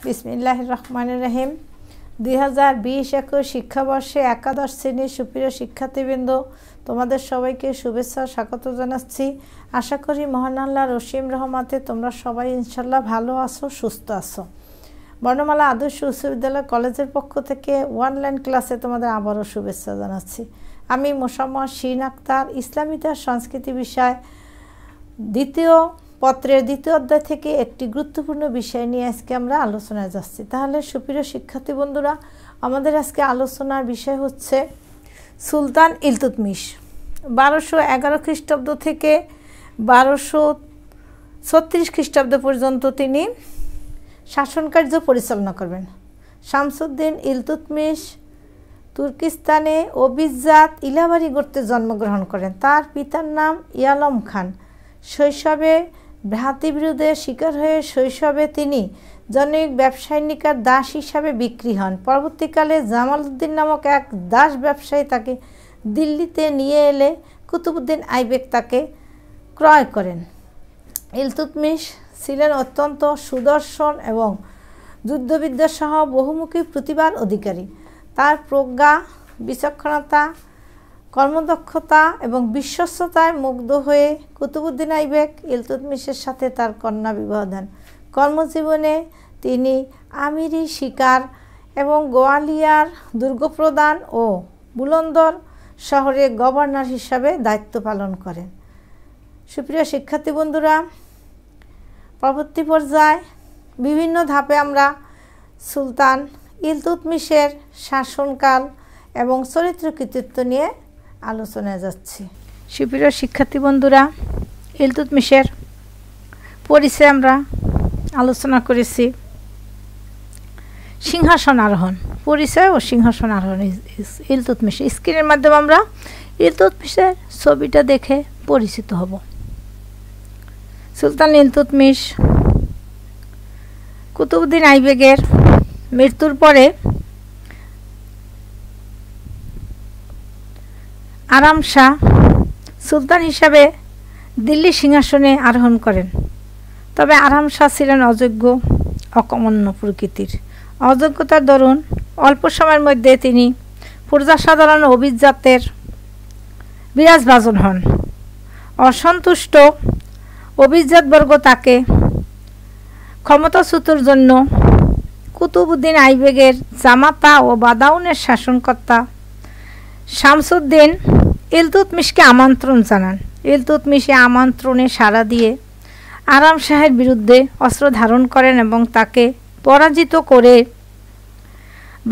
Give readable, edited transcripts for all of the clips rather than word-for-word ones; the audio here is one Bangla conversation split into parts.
বিসমিল্লাহির রহমানির রহিম। 2020-21 শিক্ষাবর্ষে একাদশ শ্রেণীর সুপ্রিয় শিক্ষার্থীবৃন্দ, তোমাদের সবাইকে শুভেচ্ছা স্বাগত জানাচ্ছি। আশা করি মহান আল্লাহর অসীম রহমতে তোমরা সবাই ইনশাল্লাহ ভালো আছো, সুস্থ আছো। বর্ণমালা আদর্শ উচ্চ বিদ্যালয় কলেজের পক্ষ থেকে অনলাইন ক্লাসে তোমাদের আবারও শুভেচ্ছা জানাচ্ছি। আমি মোসাম্মদ শিরিন আক্তার, ইসলাম ইতিহাস সংস্কৃতি বিষয় দ্বিতীয় পত্রের দ্বিতীয় অধ্যায় থেকে একটি গুরুত্বপূর্ণ বিষয় নিয়ে আজকে আমরা আলোচনায় যাচ্ছি। তাহলে সুপ্রিয় শিক্ষার্থী বন্ধুরা, আমাদের আজকে আলোচনার বিষয় হচ্ছে সুলতান ইলতুৎমিশ। 1211 খ্রিস্টাব্দ থেকে 1236 খ্রিস্টাব্দ পর্যন্ত তিনি শাসনকার্য পরিচালনা করবেন। শামসুদ্দিন ইলতুৎমিশ তুর্কিস্তানে অভিজাত ইলাবাড়ি গোত্রে জন্মগ্রহণ করেন। তার পিতার নাম ইয়ালম খান। শৈশবে ভ্রাতৃবিরোধের শিকার হয়ে শৈশবে তিনি জনৈক ব্যবসায়িনীকার দাস হিসাবে বিক্রি হন। পরবর্তীকালে জামালউদ্দিন নামক এক দাস ব্যবসায়ী তাকে দিল্লিতে নিয়ে এলে কুতুবউদ্দিন আইবেক তাকে ক্রয় করেন। ইলতুৎমিশ ছিলেন অত্যন্ত সুদর্শন এবং যুদ্ধবিদ্যা সহ বহুমুখী প্রতিভার অধিকারী। তার প্রজ্ঞা, বিচক্ষণতা, কর্মদক্ষতা এবং বিশ্বস্ততায় মুগ্ধ হয়ে কুতুবউদ্দিন আইবেক ইলতুৎমিশের সাথে তার কন্যা বিবাহ দেন। কর্মজীবনে তিনি আমিরি শিকার এবং গোয়ালিয়ার দুর্গপ্রদান ও বুলন্দর শহরে গভর্নর হিসাবে দায়িত্ব পালন করেন। সুপ্রিয় শিক্ষার্থী বন্ধুরা, পরবর্তী পর্যায়ে বিভিন্ন ধাপে আমরা সুলতান ইলতুৎমিশের শাসনকাল এবং চরিত্র কৃতিত্ব নিয়ে আলোচনায় যাচ্ছি। সুপ্রিয় শিক্ষার্থী বন্ধুরা, ইলতুৎমিশের পরিচয় আমরা আলোচনা করেছি। সিংহাসন আরোহণ, পরিচয় ও সিংহাসন আরোহণ ইলতুৎমিশ। স্ক্রিনের মাধ্যমে আমরা ইলতুৎমিশের ছবিটা দেখে পরিচিত হব। সুলতান ইলতুৎমিশ কুতুবউদ্দিন আইবেকের মৃত্যুর পরে আরাম শাহ সুলতান হিসাবে দিল্লি সিংহাসনে আরোহণ করেন। তবে আরাম শাহ ছিলেন অযোগ্য, অকর্মণ্য প্রকৃতির। অযোগ্যতার দরুন অল্প সময়ের মধ্যে তিনি প্রজাসাধারণ অভিজাতের বিরাজভাজন হন। অসন্তুষ্ট অভিজাতবর্গ তাকে ক্ষমতাচ্যুতের জন্য কুতুবউদ্দিন আইবেকের জামাতা ও বাদাউনের শাসনকর্তা শামসুদ্দিন ইলতুৎমিশকে আমন্ত্রণ জানান। ইলতুৎমিশ আমন্ত্রণে সাড়া দিয়ে আরাম শাহের বিরুদ্ধে অস্ত্র ধারণ করেন এবং তাকে পরাজিত করে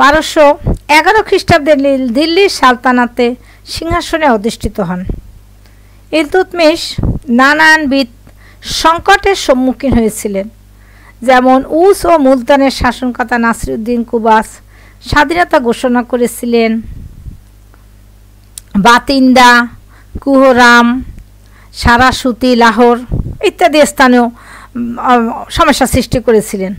1211 খ্রিস্টাব্দে দিল্লির সালতানাতে সিংহাসনে অধিষ্ঠিত হন। ইলতুৎমিশ নানানবিধ সংকটের সম্মুখীন হয়েছিলেন, যেমন উস ও মুলতানের শাসনকর্তা নাসিরউদ্দিন কুবাস স্বাধীনতা ঘোষণা করেছিলেন। বাতিন্দা, কুহরাম, সারাসুতি, লাহোর ইত্যাদি স্থানেও সমস্যা সৃষ্টি করেছিলেন।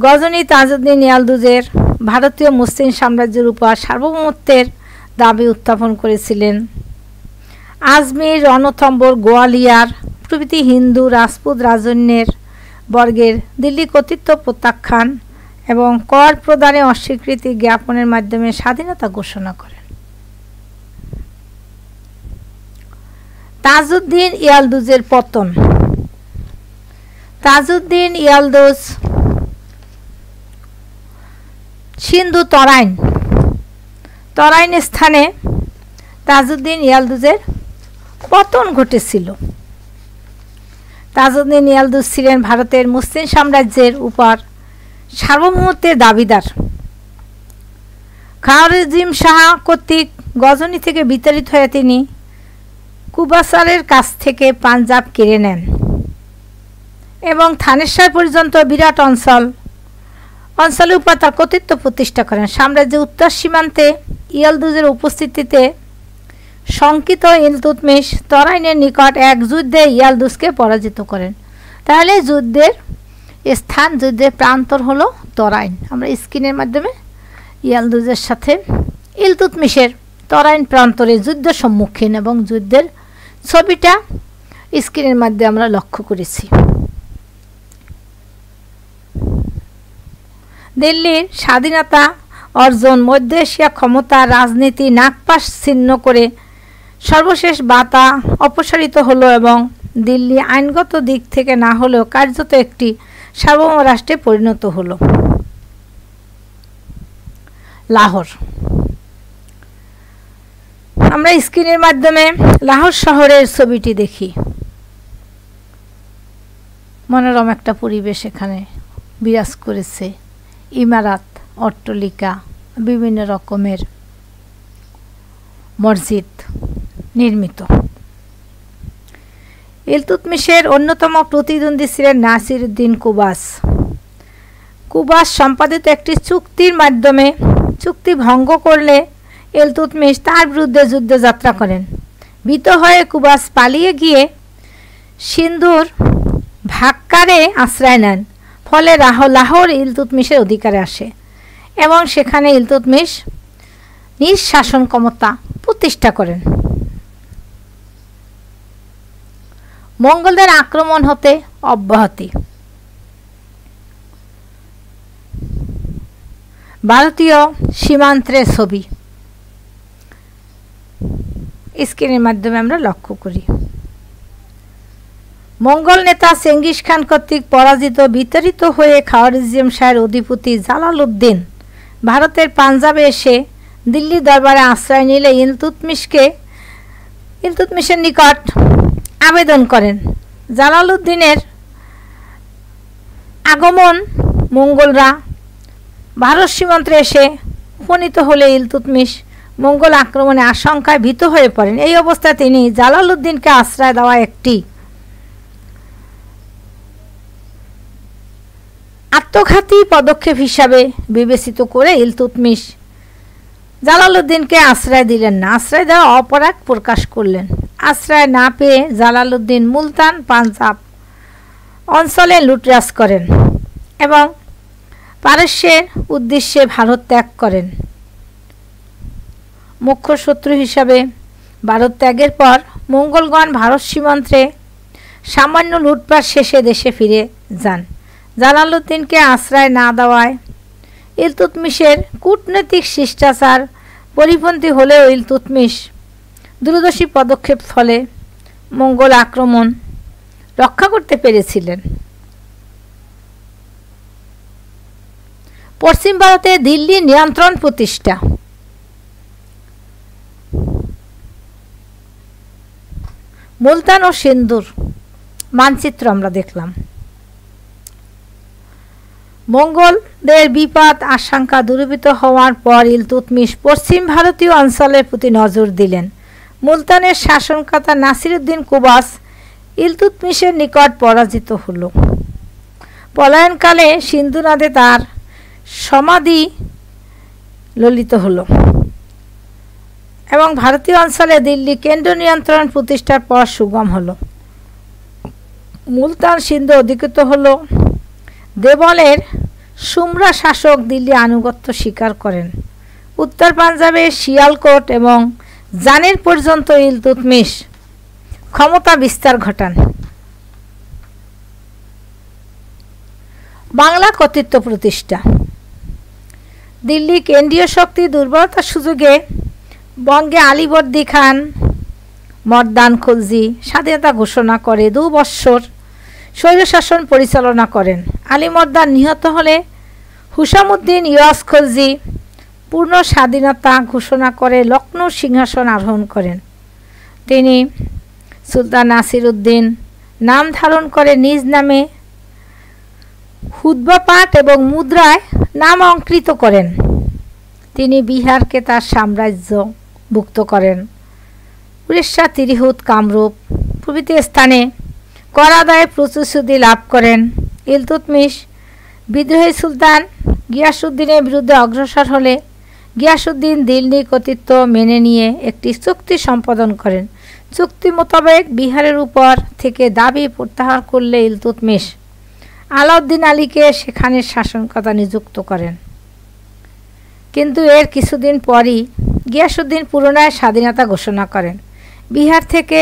গজনী তাজউদ্দিন ইয়ালদুজের ভারতীয় মুসলিম সাম্রাজ্যের উপর সার্বভৌমত্বের দাবি উত্থাপন করেছিলেন। আজমির, রণথম্বর, গোয়ালিয়ার প্রভৃতি হিন্দু রাজপুত রাজন্যের বর্গের দিল্লি কর্তৃত্ব প্রত্যাখ্যান এবং কর প্রদানে অস্বীকৃতি জ্ঞাপনের মাধ্যমে স্বাধীনতা ঘোষণা করেন। তাজউদ্দিন ইয়ালদুজের পতন। তাজউদ্দিন ইয়ালদুজ সিন্ধু তরাইন স্থানে তাজউদ্দিন ইয়ালদুজের পতন ঘটেছিল। তাজউদ্দিন ইয়ালদুজ ছিলেন ভারতের মুসলিম সাম্রাজ্যের উপর সার্বভৌমত্বের দাবিদার। খাওয়ারিজম শাহ কর্তৃক গজনী থেকে বিতাড়িত হয়ে তিনি কুবাসারের কাছ থেকে পাঞ্জাব কেড়ে নেন এবং থানেশ্বর পর্যন্ত বিরাট অঞ্চলের উপর তার কর্তৃত্ব প্রতিষ্ঠা করেন। সাম্রাজ্যের উত্তর সীমান্তে ইয়ালদুজের উপস্থিতিতে শঙ্কিত ইলতুৎমিশ তরাইনের নিকট এক যুদ্ধে ইয়ালদুজকে পরাজিত করেন। তাহলে যুদ্ধের স্থান, যুদ্ধের প্রান্তর হলো তরাইন। আমরা স্ক্রিনের মাধ্যমে ইয়ালদুজের সাথে ইলতুৎমিশের তরাইন প্রান্তরে যুদ্ধ সম্মুখীন এবং যুদ্ধের ছবিটা স্ক্রিনের মাধ্যমে আমরা লক্ষ্য করেছি। দিল্লির স্বাধীনতা অর্জন, মধ্য এশিয়া ক্ষমতা, রাজনীতি নাগপাশ ছিন্ন করে সর্বশেষ বাতা অপসারিত হলো এবং দিল্লি আইনগত দিক থেকে না হলেও কার্যত একটি সার্বভৌম রাষ্ট্রে পরিণত হলো। লাহোর, আমরা স্ক্রিনের মাধ্যমে লাহোর শহরের ছবিটি দেখি। মনোরম একটা পরিবেশ এখানে বিরাজ করেছে, ইমারত, অট্টালিকা, বিভিন্ন রকমের মসজিদ নির্মিত। ইলতুৎমিশের অন্যতম প্রতিদ্বন্দ্বী ছিলেন নাসিরউদ্দিন কুবাস। কুবাস সম্পাদিত একটি চুক্তির মাধ্যমে চুক্তি ভঙ্গ করলে ইলতুৎমিশ তার বিরুদ্ধে যুদ্ধে যাত্রা করেন। ভীত হয়ে কুবাস পালিয়ে গিয়ে সিন্ধুর ভাক্কারে আশ্রয় নেন। ফলে লাহোর ইলতুৎমিশের অধিকারে আসে এবং সেখানে ইলতুৎমিশ নিজ শাসন ক্ষমতা প্রতিষ্ঠা করেন। মঙ্গলদের আক্রমণ হতে অব্যাহতি। ভারতীয় সীমান্তের ছবি স্ক্রিনের মাধ্যমে আমরা লক্ষ্য করি। মঙ্গল নেতা চেঙ্গিস খান কর্তৃক পরাজিত বিতাড়িত হয়ে খাওয়ারিজম শাহের অধিপতি জালালউদ্দিন ভারতের পাঞ্জাবে এসে দিল্লি দরবারে আশ্রয় নিলে ইলতুৎমিশের নিকট আবেদন করেন। জালালউদ্দিনের আগমন মঙ্গলরা ভারত সীমান্তে এসে উপনীত হলে ইলতুৎমিশ মঙ্গল আক্রমণে আশঙ্কায় ভীত হয়ে পড়েন। এই অবস্থায় তিনি জালালউদ্দিনকে আশ্রয় দেওয়া একটি আত্মঘাতী পদক্ষেপ হিসাবে বিবেচিত করে ইলতুৎমিশ জালালউদ্দিনকে আশ্রয় দিলেন না, আশ্রয় দেওয়া অপরাগ প্রকাশ করলেন। আশ্রয় না পেয়ে জালালউদ্দিন মুলতান, পাঞ্জাব অঞ্চলে লুটরাজ করেন এবং পারস্যের উদ্দেশ্যে ভারত ত্যাগ করেন। মুখ্য শত্রু হিসাবে ভারত ত্যাগের পর মঙ্গলগণ ভারত সীমান্তে সামান্য লুটপাট শেষে দেশে ফিরে যান। জালালউদ্দিনকে আশ্রয় না দেওয়ায় ইলতুৎমিশের কূটনৈতিক শিষ্টাচার পরিপন্থী হলেও ইলতুৎমিশ দূরদর্শী পদক্ষেপ ফলে মঙ্গল আক্রমণ রক্ষা করতে পেরেছিলেন। পশ্চিম ভারতে দিল্লি নিয়ন্ত্রণ প্রতিষ্ঠা। মুলতান ও সিন্ধুর মানচিত্র আমরা দেখলাম। মঙ্গলদের বিপদ আশঙ্কা দূরীভূত হওয়ার পর ইলতুৎমিশ পশ্চিম ভারতীয় অঞ্চলের প্রতি নজর দিলেন। মুলতানের শাসনকর্তা নাসিরউদ্দিন কুবাস ইলতুৎমিশের নিকট পরাজিত হল। পলায়নকালে সিন্ধু নদে তার সমাধি ললিত হল এবং ভারতীয় অঞ্চলে দিল্লি কেন্দ্র নিয়ন্ত্রণ প্রতিষ্ঠার পর সুগম হল। মুলতান সিন্ধু অধিকৃত হল। দেবলের সুমরা শাসক দিল্লি আনুগত্য স্বীকার করেন। উত্তর পাঞ্জাবে শিয়ালকোট এবং জানের পর্যন্ত ইলতুৎমিশ ক্ষমতা বিস্তার ঘটান। বাংলা কর্তৃত্ব প্রতিষ্ঠা। দিল্লি কেন্দ্রীয় শক্তি দুর্বলতার সুযোগে বঙ্গে আলীবর্দী খান মর্দান খলজি স্বাধীনতা ঘোষণা করে 2 বৎসর স্বৈরশাসন পরিচালনা করেন। আলী মর্দান নিহত হলে হুসামুদ্দিন ইয়াস খলজি পূর্ণ স্বাধীনতা ঘোষণা করে লখনৌ সিংহাসন আরোহণ করেন। তিনি সুলতান নাসিরউদ্দিন নাম ধারণ করে নিজ নামে খুতবা পাঠ এবং মুদ্রায় নাম অঙ্কিত করেন। তিনি বিহারকে তার সাম্রাজ্যভুক্ত করেন। উড়িষ্যা, তিরহুত, কামরূপ প্রভৃতি স্থানে কর আদায়ে প্রতিশ্রুতি লাভ করেন। ইলতুৎমিশ বিদ্রোহী সুলতান গিয়াসউদ্দিনের বিরুদ্ধে অগ্রসর হলে গিয়াসউদ্দিন দিল্লি কর্তৃত্ব মেনে নিয়ে একটি চুক্তি সম্পাদন করেন। চুক্তি মোতাবেক বিহারের উপর থেকে দাবি প্রত্যাহার করলে ইলতুৎমিশ আলাউদ্দিন আলীকে সেখানে শাসনকর্তা নিযুক্ত করেন। কিন্তু এর কিছুদিন পরই গিয়াসউদ্দিন পুনরায় স্বাধীনতা ঘোষণা করেন। বিহার থেকে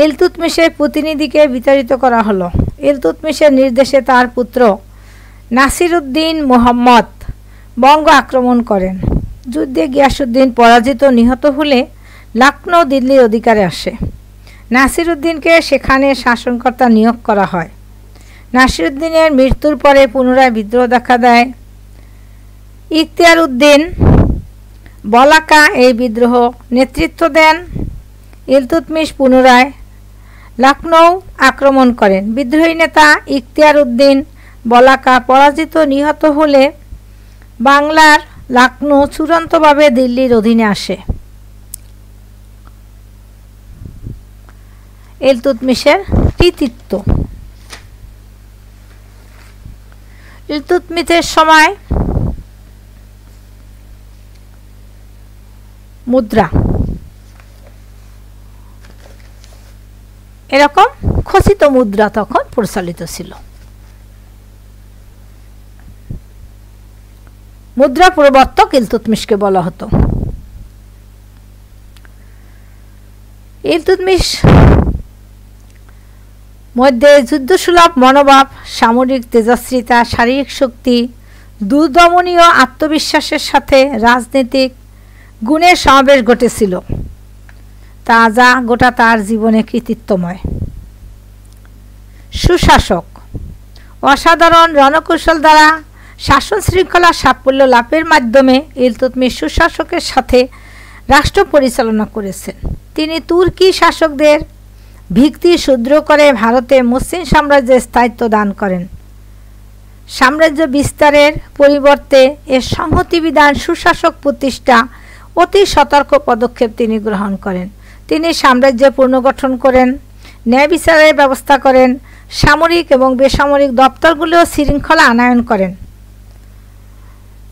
ইলতুৎমিশের প্রতিনিধিকে বিতাড়িত করা হলো। ইলতুৎমিশের নির্দেশে তার পুত্র নাসিরউদ্দিন মুহাম্মদ বঙ্গ আক্রমণ করেন। যুদ্ধে গিয়াসউদ্দিন পরাজিত নিহত হলে লখনউ দিল্লির অধিকারে আসে। নাসিরউদ্দিনকে সেখানে শাসনকর্তা নিয়োগ করা হয়। নাসিরউদ্দিনের মৃত্যুর পরে পুনরায় বিদ্রোহ দেখা দেয়। ইখতিয়ারউদ্দিন বলাকা এই বিদ্রোহ নেতৃত্ব দেন। ইলতুৎমিশ পুনরায় লখনউ আক্রমণ করেন। বিদ্রোহী নেতা ইখতিয়ারউদ্দিন বলাকা পরাজিত নিহত হলে বাংলার লখনউ চূড়ান্তভাবে দিল্লির অধীনে আসে। ইলতুৎমিশের কৃতিত্ব। ইলতুৎমিশের সময় মুদ্রা এরকম খচিত মুদ্রা তখন প্রচলিত ছিল। মুদ্রা প্রবর্তক ইলতুৎমিশকে বলা হতো। ইলতুৎমিশ মধ্যে যুদ্ধসুলভ মনোভাব, সামরিক তেজস্বিতা, শারীরিক শক্তি, দুর্দমনীয় আত্মবিশ্বাসের সাথে রাজনৈতিক গুণের সমাবেশ ঘটেছিল, তা যা গোটা তার জীবনে কৃতিত্বময়। সুশাসক। অসাধারণ রণকৌশল দ্বারা শাসন শৃঙ্খলা সাফল্য লাভের মাধ্যমে ইলতুৎমিশ সুশাসকের সাথে রাষ্ট্র পরিচালনা করেছেন। তিনি তুর্কি শাসকদের ভিত্তি সুদৃঢ় করে ভারতে মুসলিম সাম্রাজ্যের স্থায়িত্ব দান করেন। সাম্রাজ্য বিস্তারের পরিবর্তে এর সংহতি বিধান সুশাসক প্রতিষ্ঠা অতি সতর্ক পদক্ষেপ তিনি গ্রহণ করেন। তিনি সাম্রাজ্য পুনর্গঠন করেন, ন্যায় বিচারের ব্যবস্থা করেন, সামরিক এবং বেসামরিক দপ্তরগুলিও শৃঙ্খলা আনয়ন করেন।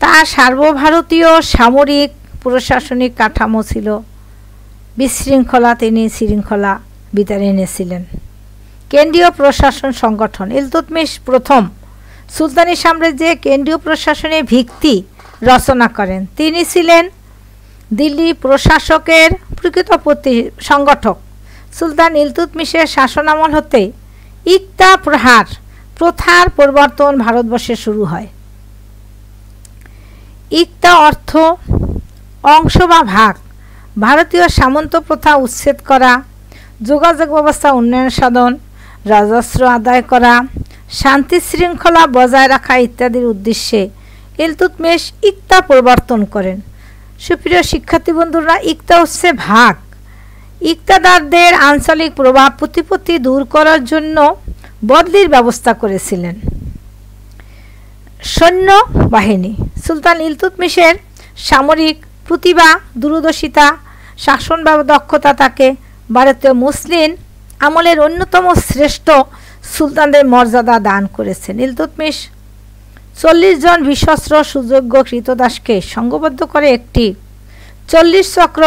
তার সর্বভারতীয় সামরিক প্রশাসনিক কাঠামো ছিল বিশৃঙ্খলা, তিনি শৃঙ্খলা বিতারে এনেছিলেন। কেন্দ্রীয় প্রশাসন সংগঠন। ইলতুৎমিশ প্রথম সুলতানি সাম্রাজ্যে কেন্দ্রীয় প্রশাসনের ভিত্তি রচনা করেন। তিনি ছিলেন দিল্লি প্রশাসকের প্রকৃত সংগঠক। সুলতান ইলতুৎমিশের শাসনামল হতে ইক্তা প্রহার প্রথার পরিবর্তন ভারতবর্ষে শুরু হয়। ইক্তা অর্থ অংশ বা ভাগ। ভারতীয় সামন্ত প্রথা উচ্ছেদ করা, যোগাযোগ ব্যবস্থা উন্নয়ন সাধন, রাজস্ব আদায় করা, শান্তি শৃঙ্খলা বজায় রাখা ইত্যাদির উদ্দেশ্যে ইলতুৎমিশ ইক্তা পরিবর্তন করেন। সুপ্রিয় শিক্ষার্থী বন্ধুরা, ইক্তা হচ্ছে ভাগ। ইক্তাদারদের আঞ্চলিক প্রভাব প্রতিপত্তি দূর করার জন্য বদলির ব্যবস্থা করেছিলেন। সৈন্য বাহিনী। সুলতান ইলতুৎমিশের সামরিক প্রতিভা, দূরদর্শিতা, শাসন দক্ষতা তাকে ভারতীয় মুসলিম আমলের অন্যতম শ্রেষ্ঠ সুলতানদের মর্যাদা দান করেছেন। ইলতুৎমিশ 40 জন বিশ্বস্ত্র সুযোগ্য কৃতদাসকে সংঘবদ্ধ করে একটি 40 চক্র,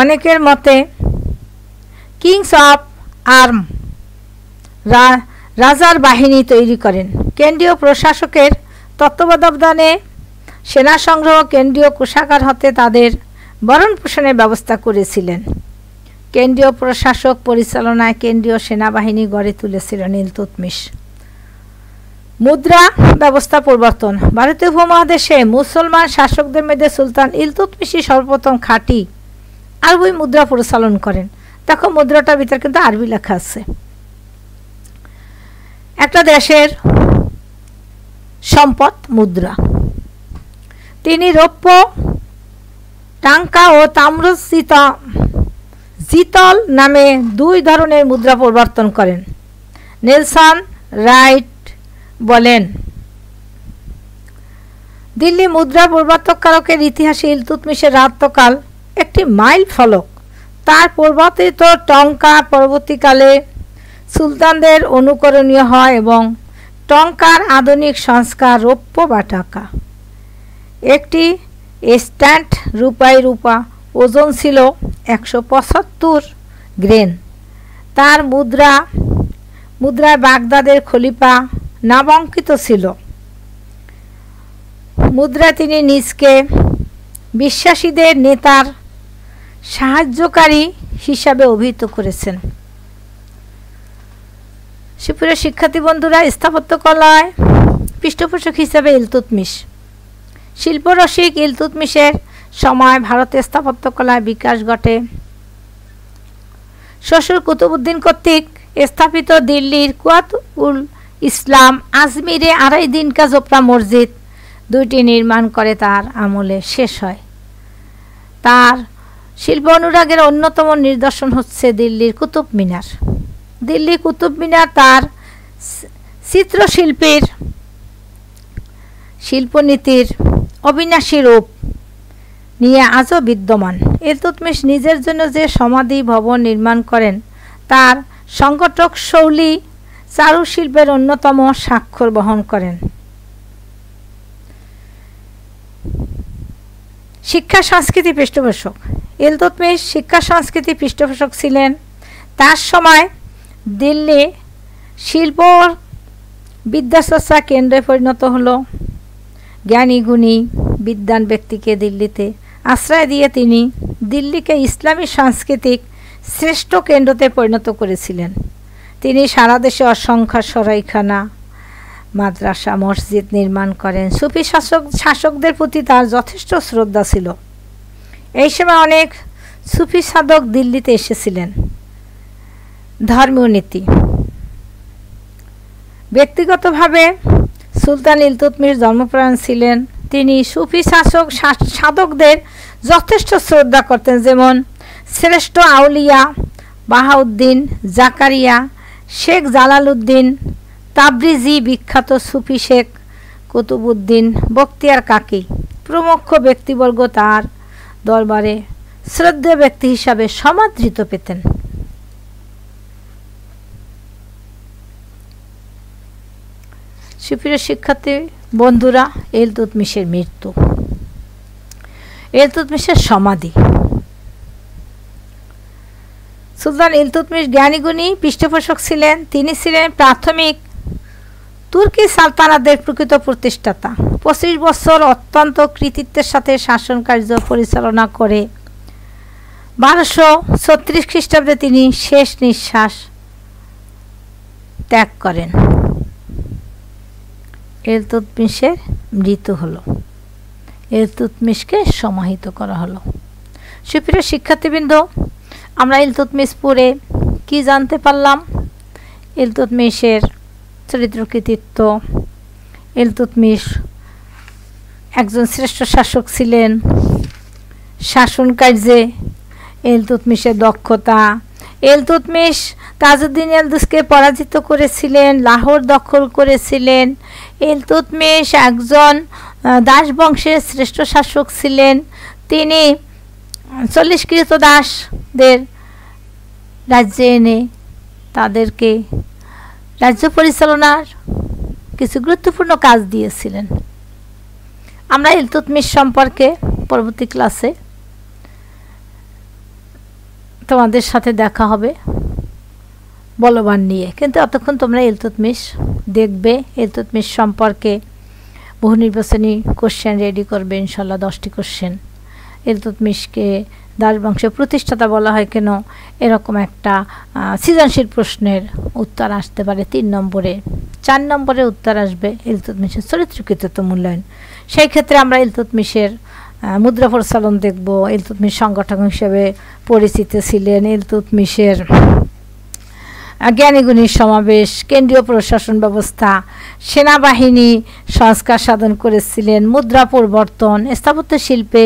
অনেকের মতে কিংস অফ আর্ম রাজার বাহিনী তৈরি করেন। কেন্দ্রীয় প্রশাসকের তত্ত্বাবধানে সেনা সংগ্রহ, কেন্দ্রীয় কোষাগার হতে তাদের ভরণ পোষণের ব্যবস্থা করেছিলেন। কেন্দ্রীয় প্রশাসক পরিচালনায় কেন্দ্রীয় সেনাবাহিনী গড়ে তুলেছিলেন ইলতুৎমিশ। মুদ্রা ব্যবস্থা পরিবর্তন। ভারতীয় উপমহাদেশে মুসলমান শাসকদের মধ্যে সুলতান ইলতুৎমিশই সর্বপ্রথম খাঁটি আরবি মুদ্রা পরিচালন করেন। দেখো মুদ্রাটার ভিতরে কিন্তু আরবি লেখা আছে। একটা দেশের সম্পদ মুদ্রা। তিনি রৌপ্য, টাঙ্কা ও তাম্রজিত জিতল নামে 2 ধরনের মুদ্রা পরিবর্তন করেন। নেলসন রাইট বলেন, দিল্লি মুদ্রা পরিবর্তনকারকের ইতিহাসে ইলতুৎমিশের রাজত্বকাল একটি মাইল ফলক। তার পরিবর্তিত টঙ্কা পরবর্তীকালে সুলতানদের অনুকরণীয় হয় এবং টঙ্কার আধুনিক সংস্কার রৌপ্য বা টাকা। একটি স্ট্যান্ড রূপা ওজন ছিল 175 গ্রেন। তার মুদ্রায় বাগদাদের খলিফা নামাঙ্কিত ছিল। মুদ্রায় তিনি নিজকে বিশ্বাসীদের নেতার সাহায্যকারী হিসাবে অভিহিত করেছেন। সুপ্রিয় শিক্ষার্থী বন্ধুরা, স্থাপত্যকলায় পৃষ্ঠপোষক হিসেবে ইলতুৎমিশ। শিল্পরসিক ইলতুৎমিশের সময় ভারতে স্থাপত্যকলায় বিকাশ ঘটে। শ্বশুর কুতুবউদ্দিন কর্তৃক স্থাপিত দিল্লির কুয়াত-উল ইসলাম আজমিরে আড়াই দিনকা জোপড়া মসজিদ দুইটি নির্মাণ করে তার আমলে শেষ হয়। তার শিল্প অনুরাগের অন্যতম নিদর্শন হচ্ছে দিল্লির কুতুব মিনার। দিল্লি কুতুব মিনার তার চিত্রশিল্পের শিল্পনীতির অবিনাশী রূপ নিয়ে আজও বিদ্যমান। ইলতুৎমিশ নিজের জন্য যে সমাধি ভবন নির্মাণ করেন তার সংগঠক শৈলী চারুশিল্পের অন্যতম স্বাক্ষর বহন করেন। শিক্ষা সংস্কৃতি পৃষ্ঠপোষক। ইলতুৎমিশ শিক্ষা সংস্কৃতি পৃষ্ঠপোষক ছিলেন। তার সময় দিল্লি শিল্প বিদ্যাচর্চা কেন্দ্রে পরিণত হলো। জ্ঞানী গুণী বিদ্বান ব্যক্তিকে দিল্লিতে আশ্রয় দিয়ে তিনি দিল্লিকে ইসলামী সাংস্কৃতিক শ্রেষ্ঠ কেন্দ্রতে পরিণত করেছিলেন। তিনি সারা দেশে অসংখ্য সরাইখানা, মাদ্রাসা, মসজিদ নির্মাণ করেন। সুফি শাসকদের প্রতি তার যথেষ্ট শ্রদ্ধা ছিল। এই সময় অনেক সুফি সাধক দিল্লিতে এসেছিলেন। ধর্মীয় নীতি। ব্যক্তিগতভাবে সুলতান ইলতুৎমিশ ধর্মপরায়ণ ছিলেন। তিনি সুফি সাধকদের যথেষ্ট শ্রদ্ধা করতেন, যেমন শ্রেষ্ঠ আউলিয়া বাহাউদ্দিন, জাকারিয়া, শেখ জালালউদ্দিন তাবরিজি, বিখ্যাত সুফি শেখ কুতুবউদ্দিন বখতিয়ার কাকি প্রমুখ ব্যক্তিবর্গ তার দরবারে শ্রদ্ধেয় ব্যক্তি হিসাবে সমাদৃত পেতেন। সুপ্রিয় শিক্ষার্থী বন্ধুরা, ইলতুৎমিশের মৃত্যু। ইলতুৎমিশের সমাধি। সুলতান ইলতুৎমিশ জ্ঞানীগুণী পৃষ্ঠপোষক ছিলেন। তিনি ছিলেন প্রাথমিক তুর্কি সালতানাতের প্রকৃত প্রতিষ্ঠাতা। 25 বছর অত্যন্ত কৃতিত্বের সাথে শাসন কার্য পরিচালনা করে 1236 খ্রিস্টাব্দে তিনি শেষ নিঃশ্বাস ত্যাগ করেন। ইলতুৎমিশের মৃত্যু হলো। ইলতুৎমিশকে সমাহিত করা হলো। সুপ্রিয় শিক্ষার্থীবৃন্দ, আমরা ইলতুৎমিশ পড়ে কি জানতে পারলাম? ইলতুৎমিশের চরিত্র কৃতিত্ব। ইলতুৎমিশ একজন শ্রেষ্ঠ শাসক ছিলেন। শাসন কার্যে ইলতুৎমিশের দক্ষতা। ইলতুৎমিশ তাজউদ্দিন ইলদুসকে পরাজিত করেছিলেন, লাহোর দখল করেছিলেন। ইলতুৎমিশ একজন দাস বংশের শ্রেষ্ঠ শাসক ছিলেন। তিনি 40 কৃতদাসদের রাজ্যে এনে তাদেরকে রাজ্য পরিচালনার কিছু গুরুত্বপূর্ণ কাজ দিয়েছিলেন। আমরা ইলতুৎমিশ সম্পর্কে পরবর্তী ক্লাসে তোমাদের সাথে দেখা হবে বলবান নিয়ে, কিন্তু এতক্ষণ তোমরা ইলতুৎমিশ দেখবে। ইলতুৎমিশ সম্পর্কে বহু নির্বাচনী কোশ্চেন রেডি করবে ইনশাল্লাহ, 10টি কোশ্চেন। ইলতুৎমিশকে দাস বংশের প্রতিষ্ঠাতা বলা হয় কেন, এরকম একটা সৃজনশীল প্রশ্নের উত্তর আসতে পারে 3 নম্বরে। 4 নম্বরে উত্তর আসবে ইলতুৎমিশের চরিত্র কৃতিত্ব মূল্যায়ন। সেই ক্ষেত্রে আমরা ইলতুৎমিশের মুদ্রা প্রচলন দেখব। ইলতুৎমিশ সংগঠক হিসেবে পরিচিত ছিলেন। ইলতুৎমিশের জ্ঞানীগুণীর সমাবেশ, কেন্দ্রীয় প্রশাসন ব্যবস্থা, সেনাবাহিনী সংস্কার সাধন করেছিলেন, মুদ্রা পরিবর্তন, স্থাপত্য শিল্পে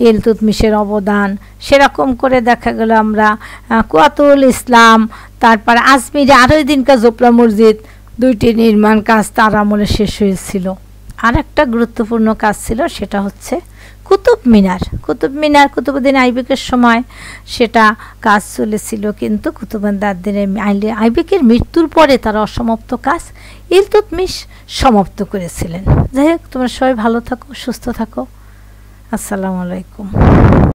ইলতুৎমিশের অবদান। সেরকম করে দেখা গেল আমরা কুয়াতুল ইসলাম, তারপর আজমিরে আড়াই দিনকা জোপড়া মসজিদ দুইটি নির্মাণ কাজ তার আমলে শেষ হয়েছিল। আর একটা গুরুত্বপূর্ণ কাজ ছিল, সেটা হচ্ছে কুতুব মিনার। কুতুবউদ্দিন আইবেকের সময় সেটা কাজ চলেছিল, কিন্তু কুতুবউদ্দিন আইবেকের মৃত্যুর পরে তার অসমাপ্ত কাজ ইলতুৎমিশ সমাপ্ত করেছিলেন। যাই হোক, তোমরা সবাই ভালো থাকো, সুস্থ থাকো। আসসালামু আলাইকুম।